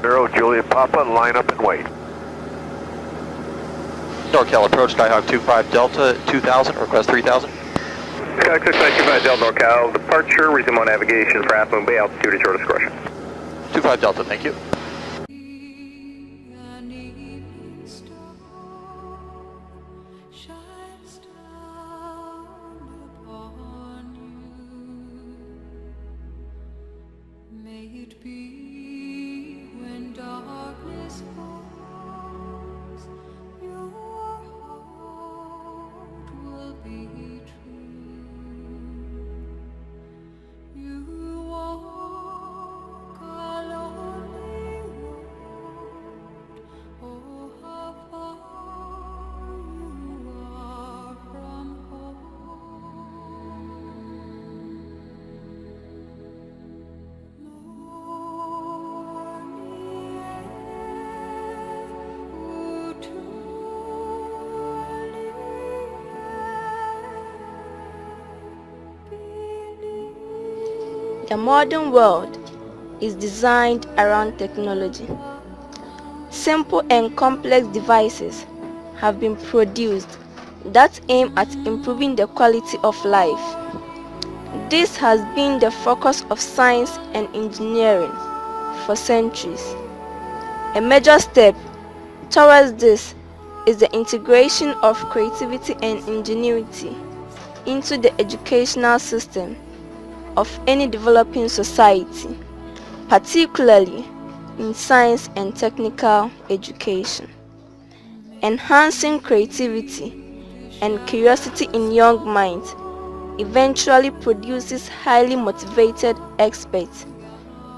Zero, Juliet Papa, line up and wait. NorCal approach, Skyhawk 25 Delta 2000, request 3000. Skyhawk 25 Delta NorCal, departure, resume on navigation for Half Moon Bay, altitude at your discretion. 25 Delta, thank you. May it be when darkness falls, your heart will be true. You walk a lonely road, oh how far you are from home. The modern world is designed around technology. Simple and complex devices have been produced that aim at improving the quality of life. This has been the focus of science and engineering for centuries. A major step towards this is the integration of creativity and ingenuity into the educational system of any developing society, particularly in science and technical education. Enhancing creativity and curiosity in young minds eventually produces highly motivated experts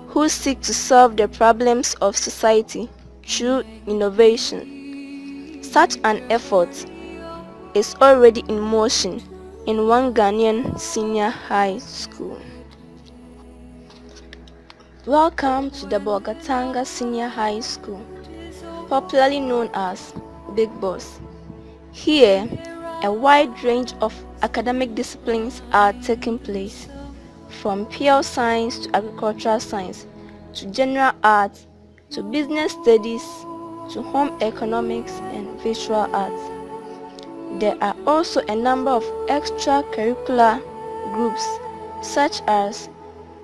who seek to solve the problems of society through innovation. Such an effort is already in motion in one Ghanaian senior high school. Welcome to the Bogatanga Senior High School, popularly known as Big Boss. Here, a wide range of academic disciplines are taking place, from pure science to agricultural science, to general arts, to business studies, to home economics and visual arts. There are also a number of extracurricular groups such as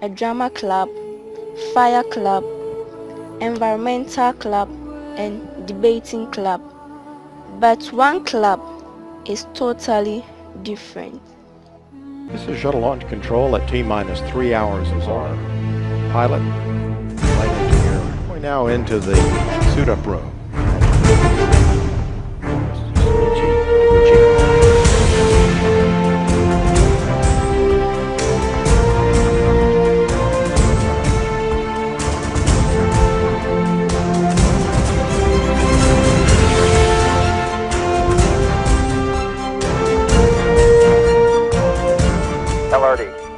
a drama club, fire club, environmental club, and debating club. But one club is totally different. This is shuttle launch control at T-minus 3 hours as our pilot, flight engineer. We're now into the suit-up room.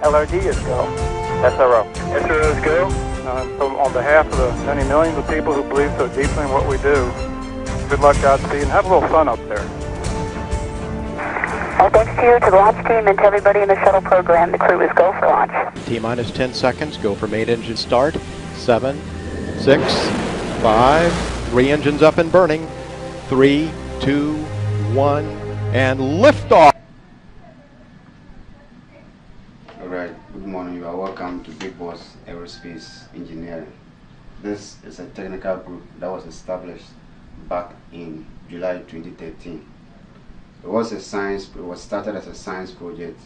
LRD is go. SRO. SRO is go. So on behalf of the many millions of people who believe so deeply in what we do, good luck, Godspeed, and have a little fun up there. Well, thanks to you, to the launch team, and to everybody in the shuttle program. The crew is go for launch. T-minus 10 seconds. Go for main engine start. 7, 6, 5. 3 engines up and burning. 3, 2, 1, and liftoff. Alright, good morning. You are welcome to BigBoss Aerospace Engineering. This is a technical group that was established back in July 2013. It was started as a science project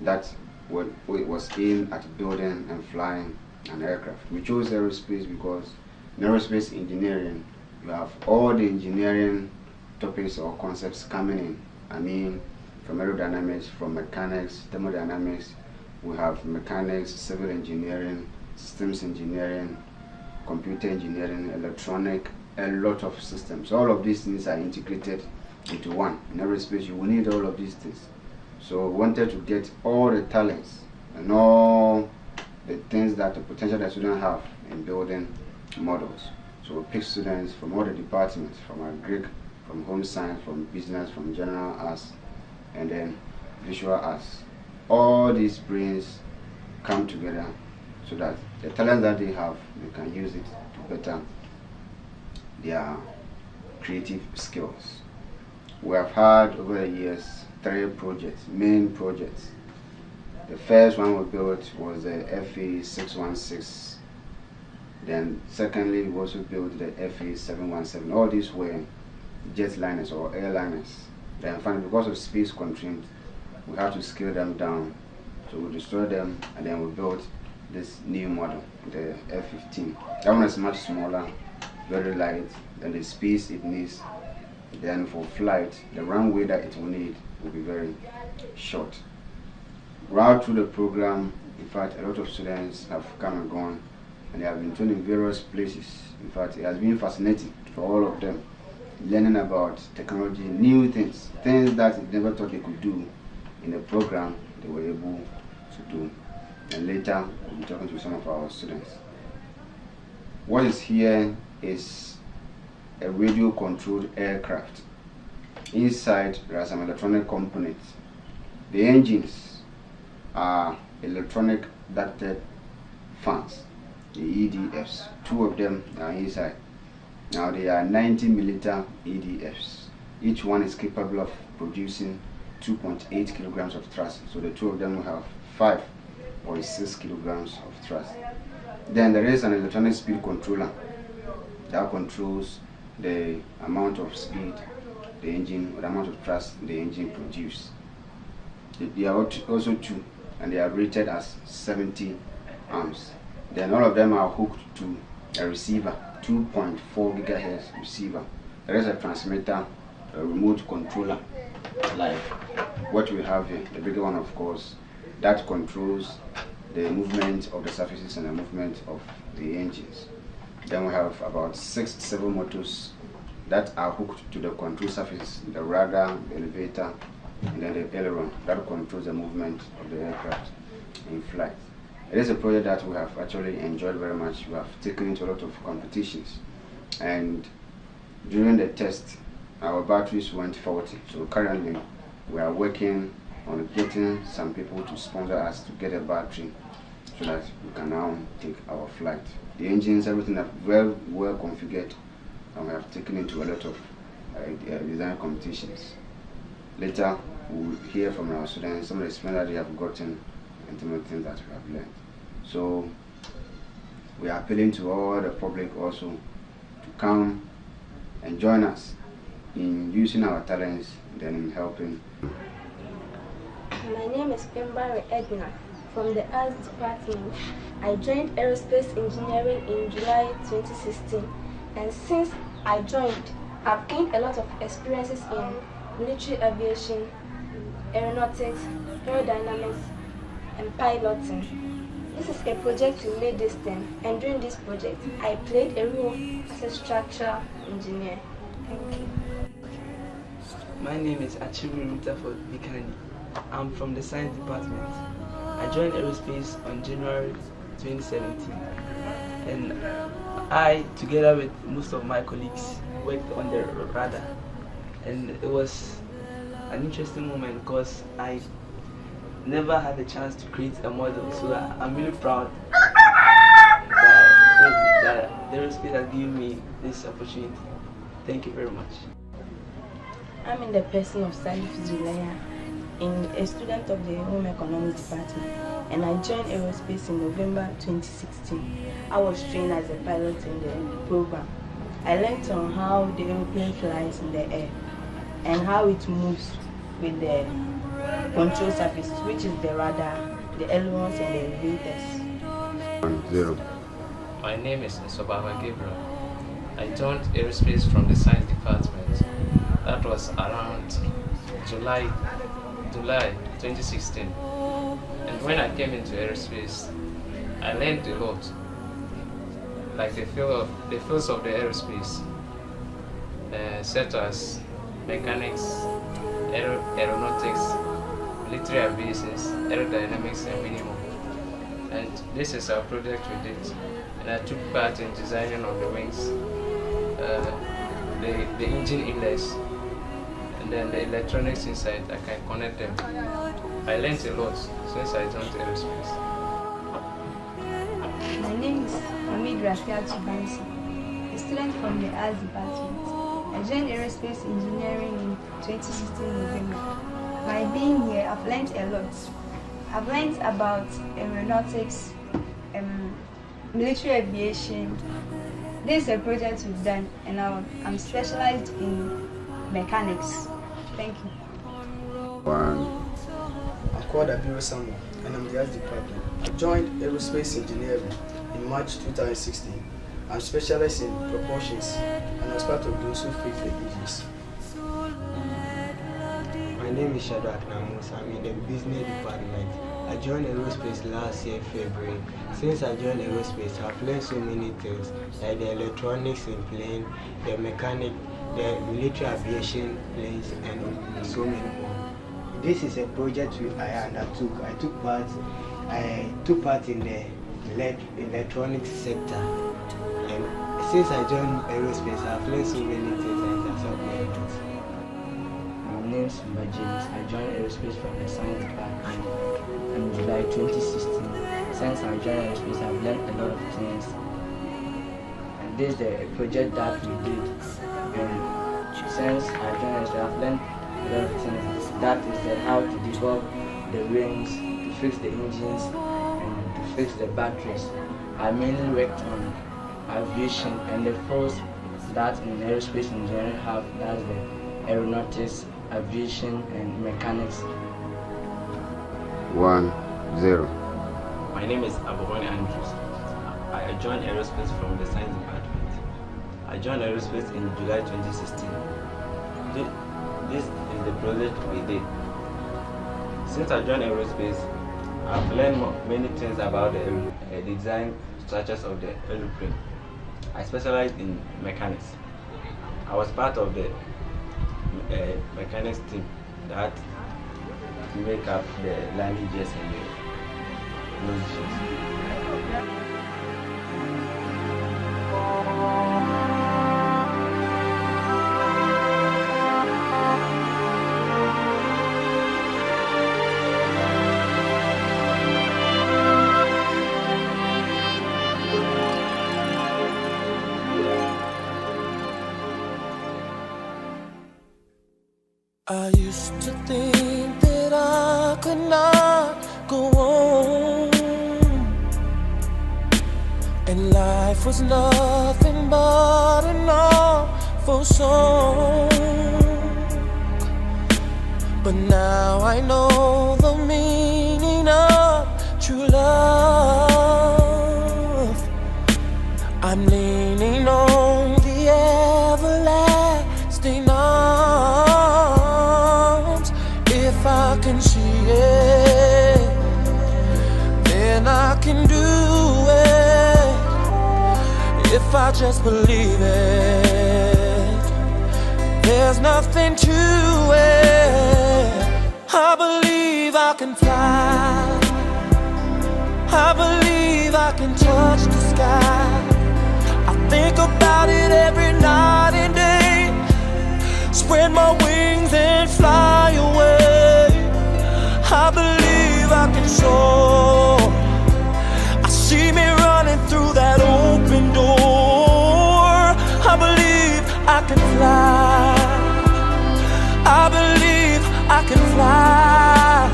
that was aimed at building and flying an aircraft. We chose aerospace because in aerospace engineering, you have all the engineering topics or concepts coming in. I mean, from aerodynamics, from mechanics, thermodynamics, we have mechanics, civil engineering, systems engineering, computer engineering, electronic, a lot of systems. All of these things are integrated into one. In aerospace, you will need all of these things. So we wanted to get all the talents and all the things that the potential that students have in building models. So we pick students from all the departments, from agric, from home science, from business, from general arts, and then visual arts. All these brains come together so that the talent that they have, they can use it to better their creative skills. We have had over the years 3 projects, main projects. The first one we built was the FA616. Then secondly, we also built the FA717. All these were jetliners or airliners. Then finally, because of space constraints, we had to scale them down. So we destroyed them and then we built this new model, the F-15. That one is much smaller, very light, and the space it needs. Then for flight, the runway that it will need will be very short. Right through the program, in fact, a lot of students have come and gone, and they have been trained in various places. In fact, it has been fascinating for all of them, learning about technology, new things that they never thought they could do in the program, they were able to do. And later, we'll be talking to some of our students. What is here is a radio-controlled aircraft. Inside, there are some electronic components. The engines are electronic ducted fans, the EDFs. 2 of them are inside. Now they are 90mm EDFs. Each one is capable of producing 2.8 kilograms of thrust. So the 2 of them will have 5.6 kilograms of thrust. Then there is an electronic speed controller that controls the amount of speed the engine, or the amount of thrust the engine produces. They are also 2, and they are rated as 70 amps. Then all of them are hooked to a receiver, 2.4 gigahertz receiver. There is a transmitter, a remote controller, like what we have here, the bigger one of course, that controls the movement of the surfaces and the movement of the engines. Then we have about 6-7 motors that are hooked to the control surface, the rudder, the elevator, and then the aileron that controls the movement of the aircraft in flight. It is a project that we have actually enjoyed very much. We have taken into a lot of competitions, and during the test our batteries went faulty. So currently we are working on getting some people to sponsor us to get a battery so that we can now take our flight. The engines, everything are very well configured, and we have taken into a lot of design competitions. Later, we will hear from our students some of the experience that they have gotten and some of the things that we have learned. So, we are appealing to all the public also to come and join us in using our talents and then in helping. My name is Pembare Edna from the Arts Department. I joined Aerospace Engineering in July 2016, and since I joined, I've gained a lot of experiences in military aviation, aeronautics, aerodynamics, and piloting. This is a project we made this time, and during this project, I played a role as a structural engineer. Thank you. My name is Achiru Rutherford Bikani. I'm from the Science Department. I joined Aerospace on January 2017, and I, together with most of my colleagues, worked on the radar. And it was an interesting moment because I never had the chance to create a model, so I'm really proud that the Aerospace has given me this opportunity. Thank you very much. I'm in the person of Salif Zulaya, a student of the Home Economics Department, and I joined Aerospace in November 2016. I was trained as a pilot in the program. I learned on how the airplane flies in the air and how it moves with the control surface, which is the radar, the ailerons, and the elevators. 0. My name is Nsobaba Gabriel. I joined Aerospace from the Science Department. That was around July 2016. And when I came into Aerospace, I learned a lot, like the fields of the aerospace, such as mechanics, aeronautics, military aviation, aerodynamics, and many more. And this is our project we did, and I took part in designing of the wings, the engine inlays, and then the electronics inside. I can connect them. I learned a lot since I joined Aerospace. Rafiatu, a student from the Arts Department. I joined Aerospace Engineering in 2016 November. By being here, I've learned a lot. I've learned about aeronautics, military aviation. This is a project we've done, and I'm specialized in mechanics. Thank you. I'm called Abiru Samuel, and I'm the Arts Department. I joined Aerospace Engineering in March 2016. I'm specialized in propulsions, and I was part of those who fix the engines. My name is Shadrach Namus. I'm in the business department. I joined Aerospace last year, February. Since I joined Aerospace, I've learned so many things, like the electronics in plane, the mechanic, the military aviation planes, and so many more. This is a project I undertook. I took part in the electronics sector. And since I joined Aerospace, I've learned so many things and that's helped me a lot. My name is James. I joined Aerospace from the Science Department in July 2016. Since I joined Aerospace, I've learned a lot of things. And this is the project that we did. Since I joined Aerospace, I've learned a lot of things. That is how to develop the rings, to fix the engines, and to fix the batteries. I mainly worked on aviation and the fields that in aerospace engineering have, that's the aeronautics, aviation, and mechanics. 1-0. My name is Abobone Andrews. I joined aerospace from the science department. I joined aerospace in July 2016. This is the project we did. Since I joined aerospace, I've learned many things about the design structures of the aeroplane. I specialized in mechanics. I was part of the mechanics team that make up the landing gears and the nose shields. I used to think that I could not go on, and life was nothing but an awful song. But now I know the meaning of true love. I'm leaning on the everlasting arms. If I can see it, then I can do it. If I just believe it, there's nothing to it. I believe I can fly. I believe I can touch the sky. I think about it every night and day. Spread my wings and fly away. I believe I can soar. I see me running through that open door. I believe I can fly. I believe I can fly.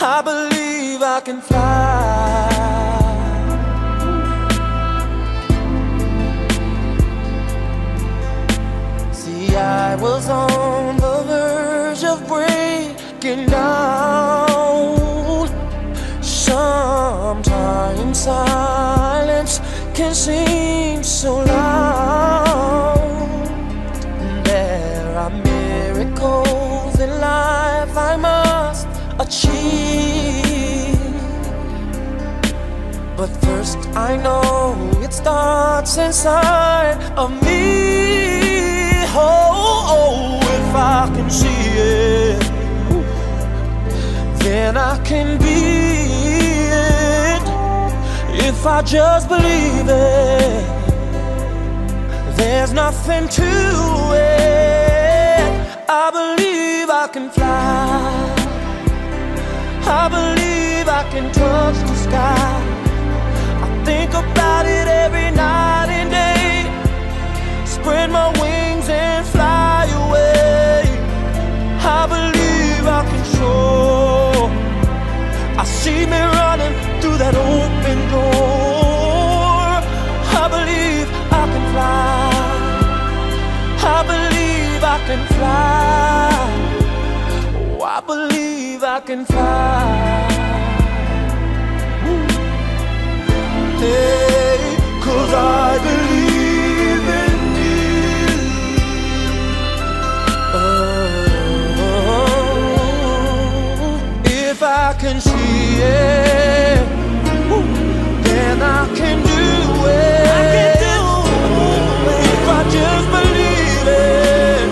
I believe I can fly. See, I was on the verge of breaking down. Sometimes silence can seem so loud. There are miracles in life I must achieve. But first I know it starts inside of me. Oh, if I can see it, then I can be it. If I just believe it, there's nothing to it. I believe I can fly. I believe I can touch the sky. I think about it every endure. I believe I can fly. I believe I can fly. Oh, I believe I can fly. Hey, 'cause I believe in you. Oh, if I can see it, then I can do it. I can do it. If I just believe it,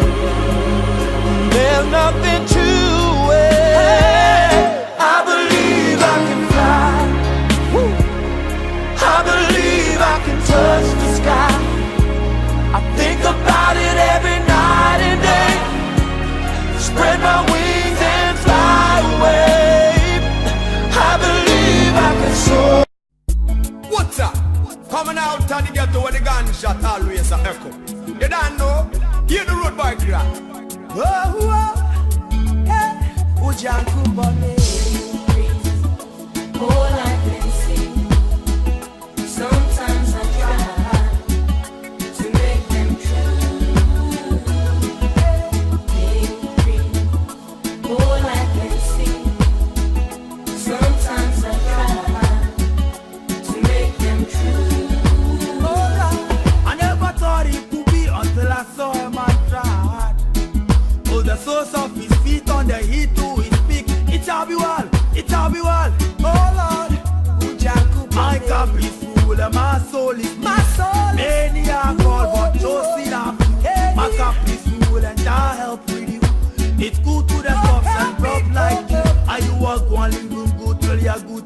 there's nothing to it. I believe I can fly. I believe I can touch the sky. I think about it every night and day. Spread my wings and fly away. I believe I can soar. What's up? Coming out of the ghetto where the gunshot always a echo. You don't know? Hear the road bike crack. Oh, oh, yeah. Ujankubone. All I can see. Sometimes I try to make them true. All I can see. Sometimes I try to make them true. I never thought it could be until I saw him and tried. Oh, the source of his feet on the heat to his peak. It shall be well, it shall be well. Oh Lord, my cup is full and my soul is my soul. Many are called but just enough. My cup is full and I help with you. It's good to the cops and rough like you. Are you a one living good till you're good